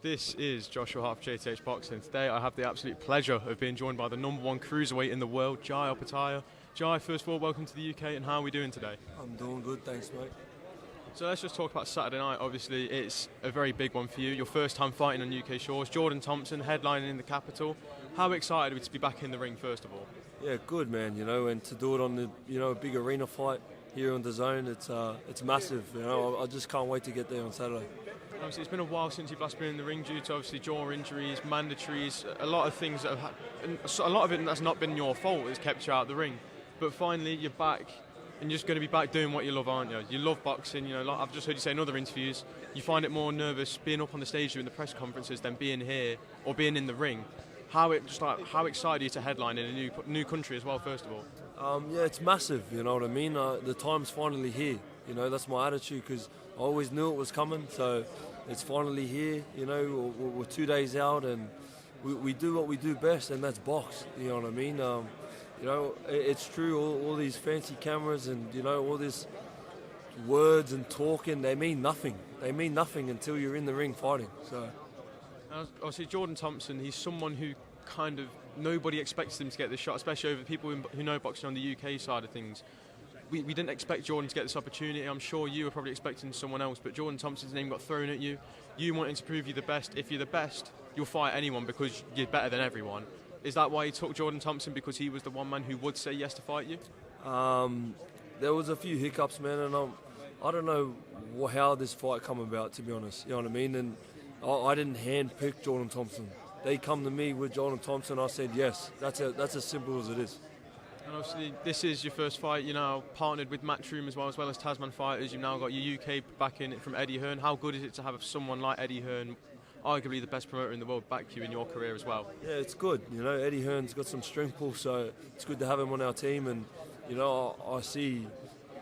This is Joshua Hart of JTH Boxing. Today I have the absolute pleasure of being joined by the #1 cruiserweight in the world, Jai Opetaia. Jai, first of all, welcome to the UK, and how are we doing today? I'm doing good, thanks mate. So let's just talk about Saturday night. Obviously it's a very big one for you, your first time fighting on UK shores. Jordan Thompson headlining in the capital. How excited are we to be back in the ring first of all? Yeah, good man, and to do it on the a big arena fight here on the zone, it's massive, I just can't wait to get there on Saturday. Obviously, it's been a while since you've last been in the ring due to obviously jaw injuries, mandatories, a lot of things that have a lot of it that's not been your fault has kept you out of the ring. But finally, you're back, and you're just going to be back doing what you love, aren't you? You love boxing, like I've just heard you say in other interviews, you find it more nervous being up on the stage doing the press conferences than being here or being in the ring. How excited are you to headline in a new country as well, first of all? Yeah, it's massive, you know what I mean? The time's finally here, that's my attitude, because I always knew it was coming, so it's finally here, we're 2 days out, and we do what we do best, and that's box, you know what I mean? It's true, all these fancy cameras and, all these words and talking, they mean nothing. They mean nothing until you're in the ring fighting, so. Obviously, Jordan Thompson, he's someone who kind of, nobody expects him to get this shot, especially over people who know boxing on the UK side of things. We didn't expect Jordan to get this opportunity. I'm sure you were probably expecting someone else, but Jordan Thompson's name got thrown at you. You wanting to prove you're the best. If you're the best, you'll fight anyone because you're better than everyone. Is that why you took Jordan Thompson, because he was the one man who would say yes to fight you? There was a few hiccups, man, and I don't know how this fight come about, to be honest. You know what I mean? And I didn't handpick Jordan Thompson. They come to me with Jordan Thompson. I said yes. That's as simple as it is. And obviously, this is your first fight. You're now partnered with Matchroom as well as Tasman Fighters. You've now got your UK back in it from Eddie Hearn. How good is it to have someone like Eddie Hearn, arguably the best promoter in the world, back you in your career as well? Yeah, it's good. Eddie Hearn's got some strength pull, so it's good to have him on our team. And I see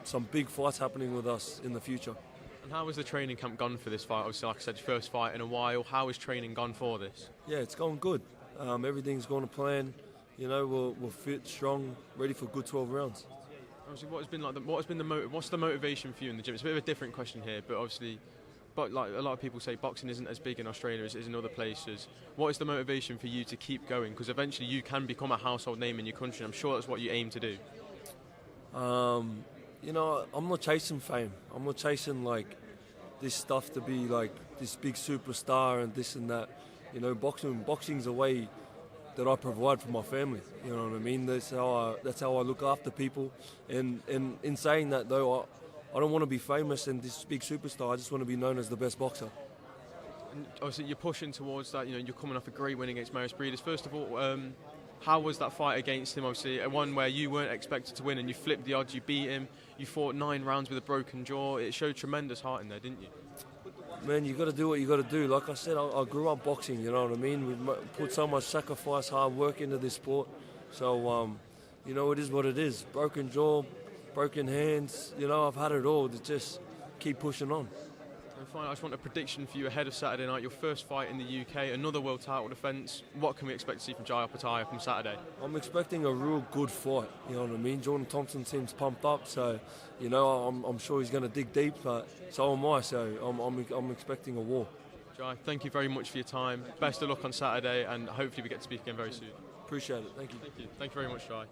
some big fights happening with us in the future. And how has the training camp gone for this fight? Obviously, like I said, your first fight in a while. How has training gone for this? Yeah, it's going good. Everything's going to plan. We're fit, strong, ready for good 12 rounds. Obviously, what's the motivation for you in the gym? It's a bit of a different question here, but obviously, like a lot of people say, boxing isn't as big in Australia as it is in other places. What is the motivation for you to keep going? Because eventually you can become a household name in your country. I'm sure that's what you aim to do. I'm not chasing fame. I'm not chasing this stuff to be like this big superstar and this and that. Boxing's a way that I provide for my family. You know what I mean? That's how I look after people. And in saying that though, I don't want to be famous and this big superstar. I just want to be known as the best boxer. And obviously, you're pushing towards that. You're coming off a great win against Maurice Breeders. First of all, how was that fight against him? Obviously, one where you weren't expected to win and you flipped the odds. You beat him. You fought 9 rounds with a broken jaw. It showed tremendous heart in there, didn't you? Man, you got to do what you got to do. Like I said, I grew up boxing. You know what I mean? We've put so much sacrifice, hard work into this sport. So, it is what it is. Broken jaw, broken hands. I've had it all. To just keep pushing on. And finally, I just want a prediction for you ahead of Saturday night. Your first fight in the UK, another world title defence. What can we expect to see from Jai Opetaia from Saturday? I'm expecting a real good fight. You know what I mean? Jordan Thompson seems pumped up, so I'm sure he's going to dig deep. But so am I. So I'm expecting a war. Jai, thank you very much for your time. Best of luck on Saturday, and hopefully we get to speak again very soon. Appreciate it. Thank you. Thank you. Thank you very much, Jai.